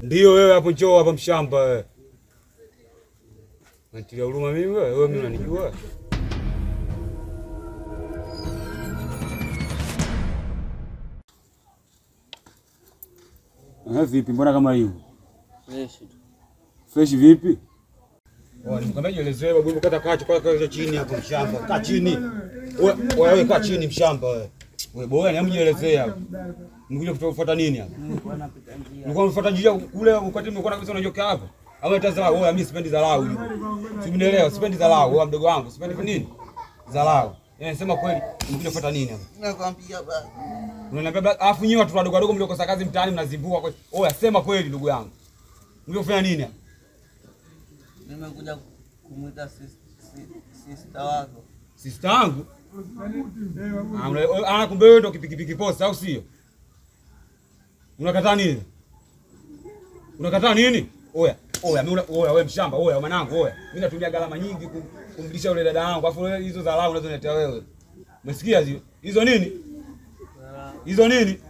Ndio wewe hapo, njoo hapa mshamba wewe. Unatilia huruma mimi wewe mimi unanijua. Vipi mbona kama hiyo? Fresh. Fresh vipi? Nimekwambia nielezee babu, kata kaa chini hapo mshamba. Kaa chini. Wewe kaa chini mshamba wewe. Wewe bora ni amjielezea hapo. Mkuja kufuata nini hapa? Nilikuwa nafuata njia kule wakati nilikuwa kabisa unajoka hapo. Au utazarau wewe, mimi sipendi dharau hiyo. Simnielewa, sipendi dharau wewe mdogo wangu, sipendi nini? Dharau. Nasema kweli, mkuja kufuata nini hapa? Nakwambia baba. Unaniambia afu nyinyi watu wadogo wadogo mliokosa kazi mtaani mnazimbua kwa. Oya sema kweli ndugu yangu. Mlio kufanya nini hapa? Nimekuja kumuita sister wako. Sister wangu? Kumbe wewe ndo kipikipiki posta au sio? Unakataa nini? Unakataa nini? Oya wewe mshamba, oya mwanangu, oya. Mimi natumia gharama nyingi kumlisha yule dada yangu. Afu hizo dharau unazoniletea wewe. Umesikia hizo? Hizo nini? Hizo nini?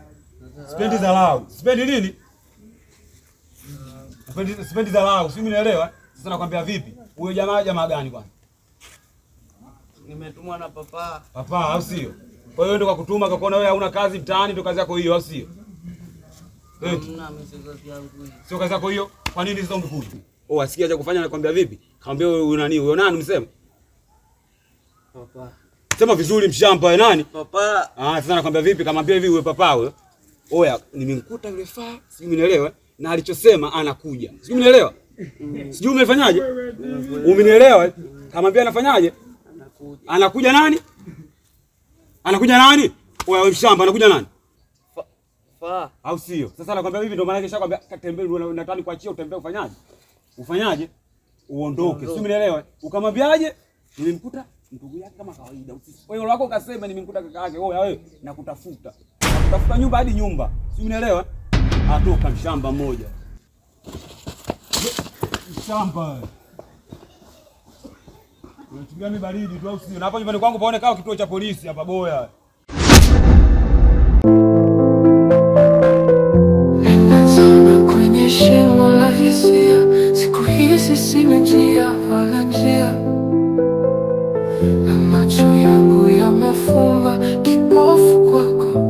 Sipendi dharau. Sipendi nini? Sipendi dharau. Si unielewa? Sasa nakwambia vipi? Huyo jamaa gani bwana? Nimetumwa na papa. Papa au sio? Kwa hiyo ndo kakutuma akakuona wewe hauna kazi mtaani, ndo kazi yako hiyo au sio? Hamna msikazi yangu hiyo. Sio kazi yako hiyo? Kwa nini sasa ungekuja? Asikia cha kufanya nakwambia vipi? Kaambia wewe nani? Wewe nani msema? Papa. Sema vizuri mshamba wewe nani? Papa. Sasa nakwambia vipi? Kamwambia hivi wewe papa wewe. Oya, nimemkuta yule faa, sijui unielewa? Na alichosema anakuja. Sijui unielewa? Sijui umefanyaje? Umenielewa? Kamwambia anafanyaje? Anakuja nani? Anakuja nani? Oya wewe mshamba anakuja nani? Fa. Au sio? Sasa nakwambia hivi ndio maana kesha kwambia katembee nataka kuachia utembee ufanyaje? Ufanyaje? Uondoke. Sio unielewa? Ukamwambiaje? Nimemkuta ndugu yake kama kawaida. Wewe wako ukasema nimemkuta kaka yake. Oya wewe nakutafuta. Nakutafuta nyumba hadi nyumba. Sio unielewa? Atoka mshamba mmoja. Mshamba. Unatumia mimi baridi tu au sio? Na hapa nyumbani kwangu paone kama kituo cha polisi hapa boya. Shimo la hisia, siku hizi sina njia wala njia, na macho yangu yamefumba kipofu kwako.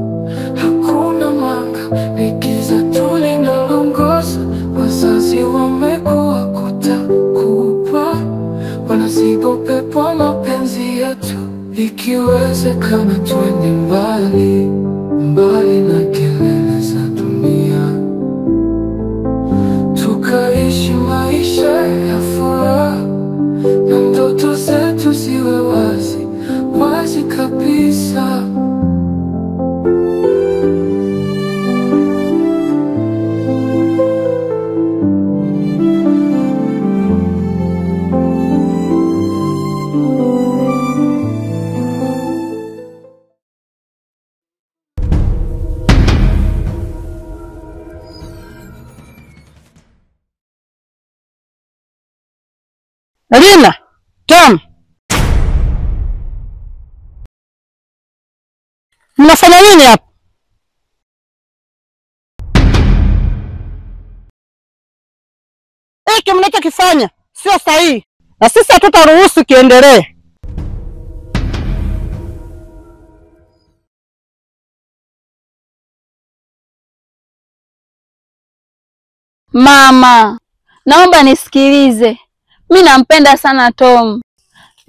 Hakuna mwanga, ni giza tu linaloongoza. Wazazi wamekuwa kutakupa, wanaziba upepo wa mapenzi yetu. Ikiwezekana twende mbali, mbali na kelele za dunia, tukaishi maisha ya furaha, na ndoto zetu ziwe wazi, wazi kabisa. Rina, Tom. Mnafanya nini hapa? Hiki mnachokifanya sio sahihi. Na sisi hatutaruhusu kiendelee. Mama, naomba nisikilize. Mimi nampenda sana Tom.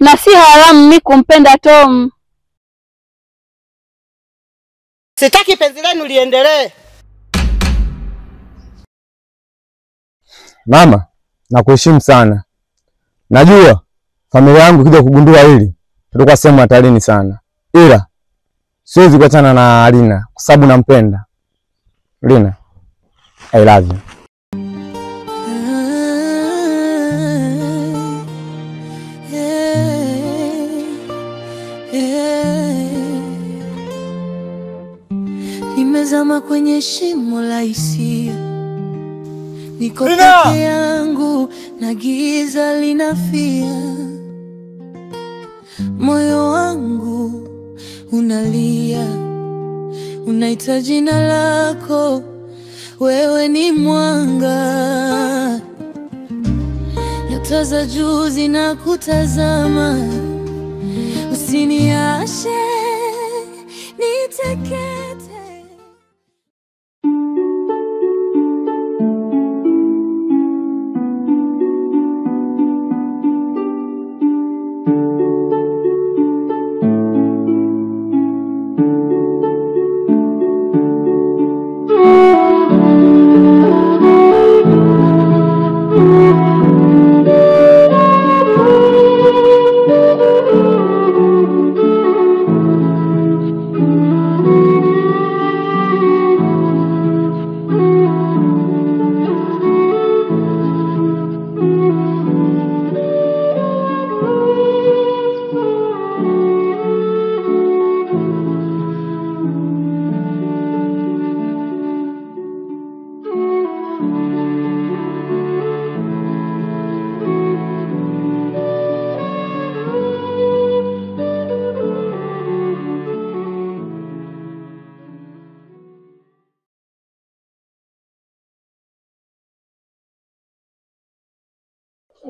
Na si haramu mimi kumpenda Tom. Sitaki penzi lenu liendelee. Mama, nakuheshimu sana. Najua familia yangu kija kugundua hili tutakuwa sehemu hatarini sana. Ila siwezi kuachana na Rina kwa sababu nampenda. Rina, I love you. Nimezama kwenye shimo la hisia, niko peke yangu na giza linafia. Moyo wangu unalia, unaita jina lako, wewe ni mwanga, nyota za juu zinakutazama, usiniache nitekete.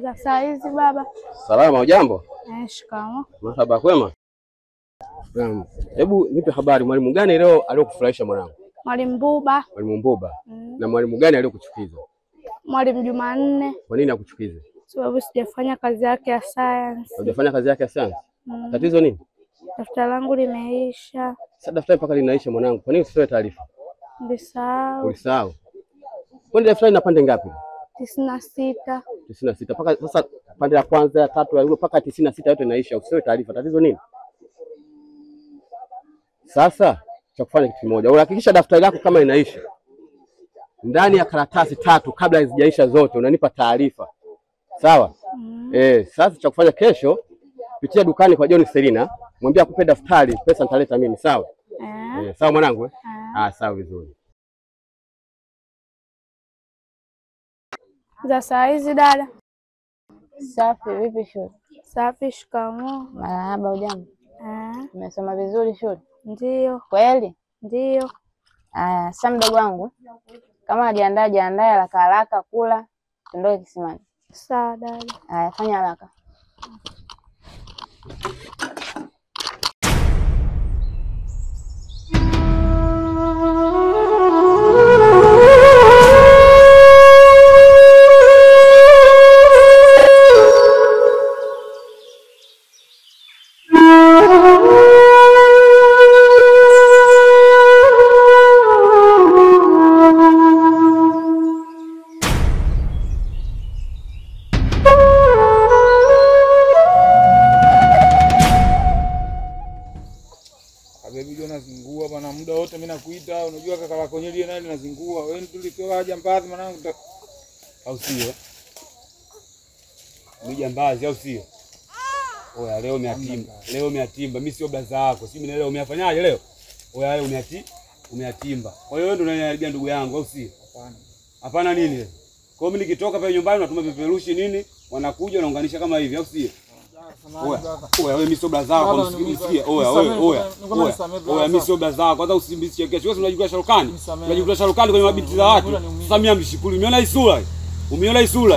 Za saa hizi baba. Salama, hujambo? Shikamoo. Marhaba, kwema? Hebu nipe habari, mwalimu gani leo aliyokufurahisha mwanangu? Mwalimu Buba. Mwalimu Mbuba. Na mwalimu gani aliyokuchukiza? Mwalimu Jumanne. Kwa nini akuchukize? Sababu sijafanya kazi yake ya science. Hujafanya kazi yake ya science? Tatizo nini? Daftari langu limeisha. Sasa daftari mpaka linaisha mwanangu, kwa nini usitoe taarifa? Nilisahau. Ulisahau? Kwani daftari ina pande ngapi? 96. 96. Paka sasa pande la kwanza, ya tatu, ya nne mpaka 96 yote inaisha. Usitoe taarifa. Tatizo nini? Sasa cha kufanya kitu kimoja. Unahakikisha daftari lako kama inaisha ndani ya karatasi 3 kabla hazijaisha zote unanipa taarifa. Sawa? Sasa cha kufanya kesho pitia dukani kwa John Selina, mwambie akupe daftari, pesa nitaleta mimi, sawa? Sawa mwanangu? Sawa vizuri. Za saa hizi dada. Safi, vipi shule? Safi, shikamoo. Marahaba, hujambo? Umesoma vizuri shule? Ndio. Kweli? Ndio. Sasa mdogo wangu, kama jiandae haraka haraka kula, tuondoke kisimani. Sawa dada. Fanya haraka. Nazingua bwana, muda wote mimi nakuita, unajua kaka wako nyelie nani nazingua. Wewe tulitoa jambazi mwanangu, au sio? Ni jambazi au sio? Oya leo umeatimba. Leo umeatimba. Mimi sio blaza yako. Si mimi leo umefanyaje leo? Oya leo umeatimba. Kwa hiyo wewe ndio unaniharibia ndugu yangu au sio? Hapana. Hapana nini? Kwa mimi nikitoka pale nyumbani unatuma vipeperushi nini? Wanakuja wanaunganisha kama hivi au sio? Oya wewe mimi sio blaza yako, usikie. Oya mimi sio blaza yako. Kwanza usimbishe kesho. Wewe unajua Sharukani? Unajua Sharukani kwenye mabinti za watu. Samia mshikuli. Umeona hii sura? Umeona hii sura?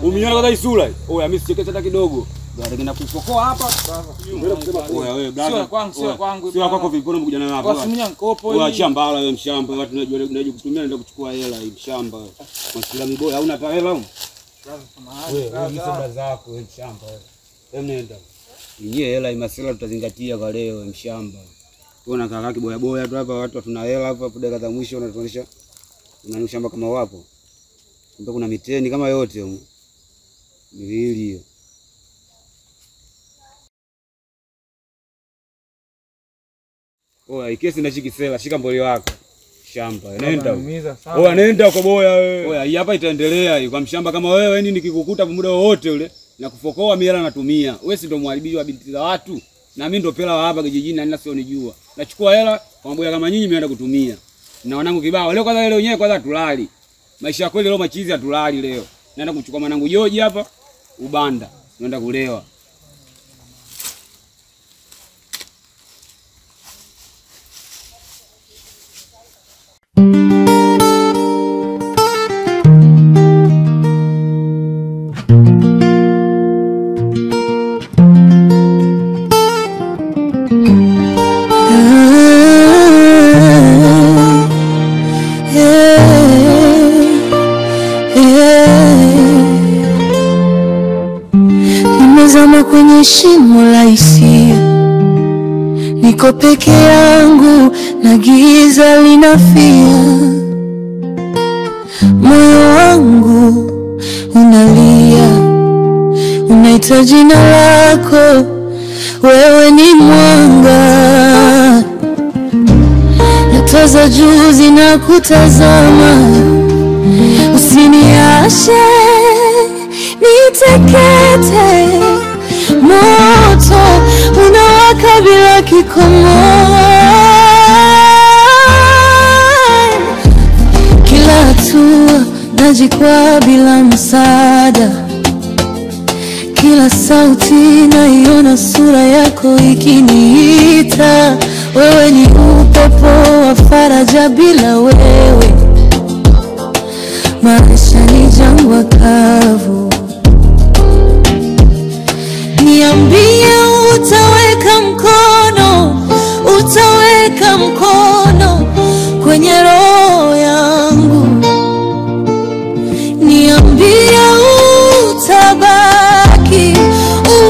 Umeona kwanza hii sura? Oya mimi sicheke hata kidogo. Ndio na kukokoa hapa. Oya wewe blaza. Sio kwangu. Sio kwako vipi mbona mkuja nayo hapa? Wasimnya mkopo hii. Oya shamba wewe mshamba. Watu unajua kutumia ndio kuchukua hela hii mshamba. Masilamu bora hauna hata hela huko. Wewe mimi sio blaza yako wewe mshamba wewe. Nenda. Yeye hela imasela tutazingatia kwa leo mshamba. Unaona kaka kiboya boya tu hapa watu tuna hela hapa dakika za mwisho unatuonyesha una shamba kama wapo. Ndio kuna miteni kama yote huko. Miwili hiyo. Oya ikesi na shikisela shika mbole wako. Shamba. Nenda. Oya nenda kwa boya wewe. Oya hii hapa itaendelea hii kwa mshamba kama wewe nini nikikukuta muda wote ule. Na kufokoa mimi hela natumia. Wewe si ndo mharibishi wa binti za watu. Na mimi ndo pela wa hapa kijijini na nina sio nijua. Nachukua hela kwa maboya kama nyinyi mnaenda kutumia. Na wanangu kibao. Leo kwanza leo wenyewe kwanza tulali. Maisha ya kweli leo machizi hatulali leo. Naenda kuchukua mwanangu George hapa Ubanda. Naenda kulewa. Nimezama kwenye shimo la hisia, niko peke yangu na giza linafia. Moyo wangu unalia, unaita jina lako, wewe ni mwanga. Nyota za juu zinakutazama, usiniache nitekete. Moto unawaka bila kikomo, kila hatua najikwaa bila msaada, kila sauti naiona sura yako ikiniita. Wewe ni upepo wa faraja, bila wewe maisha ni jangwa kavu. Niambie utaweka mkono kwenye roho yangu. Niambie utabaki,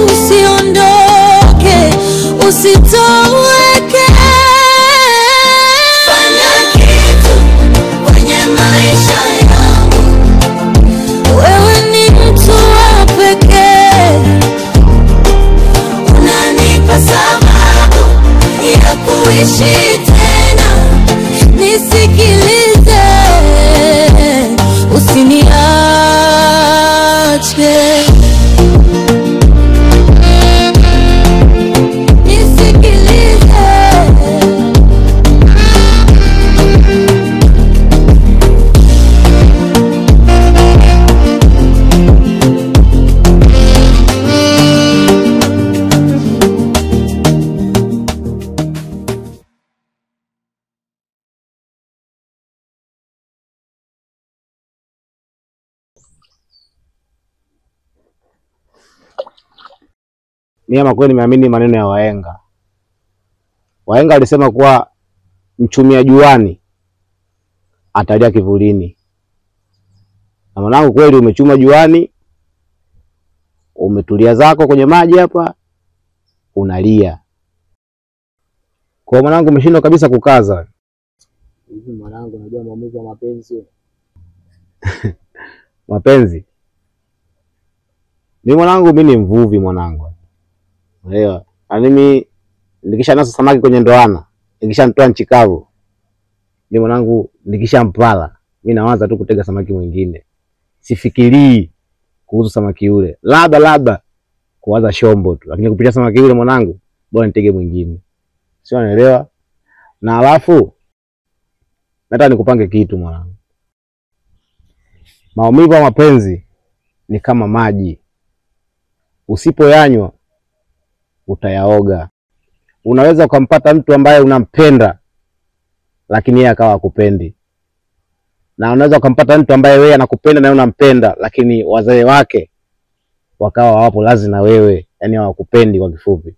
usiondoke, usitoweke. Fanya kitu kwenye maisha yangu, wewe ni mtu wa pekee. Unanipa sababu ya kuishi tena, nisikilize, usiniache. Mimi ama kweli nimeamini maneno ya wahenga. Wahenga walisema kuwa mchumia juani atalia kivulini. Na mwanangu kweli umechuma juani, umetulia zako kwenye maji hapa, unalia. Kwa mwanangu umeshindwa kabisa kukaza. Hivi mwanangu, unajua maumivu ya mapenzi? Mapenzi? Mimi mwanangu, mimi ni mvuvi mwanangu. Unaelewa? Mimi nikisha nasa samaki kwenye ndoana, nikishamtoa nchi kavu, mimi mwanangu nikishampala, mimi naanza tu kutega samaki mwingine. Sifikirii kuhusu samaki yule. Labda kuwaza shombo tu. Lakini kupitia samaki yule mwanangu, bora nitege mwingine. Sio, unaelewa? Na alafu nataka nikupange kitu mwanangu. Maumivu ya mapenzi ni kama maji. Usipoyanywa utayaoga. Unaweza ukampata mtu ambaye unampenda lakini yeye akawa hakupendi. Na unaweza ukampata mtu ambaye wewe anakupenda na unampenda lakini wazee wake wakawa hawapo lazi na wewe, yani hawakupendi kwa kifupi.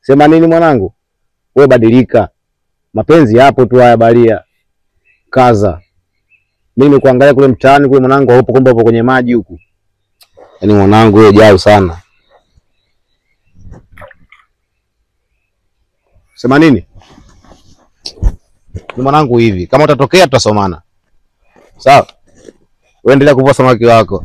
Sema nini mwanangu? Wewe badilika. Mapenzi yapo tu haya balia. Kaza. Mimi kuangalia kule mtaani kule mwanangu hapo kumbe hapo kwenye maji huku. Yaani mwanangu wewe jao sana. Sema nini? Ni mwanangu hivi, kama utatokea tutasomana. Sawa? Wewe endelea kuvua samaki wako.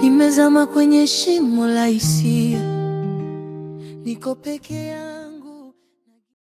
Nimezama kwenye shimo la hisia, niko peke yangu.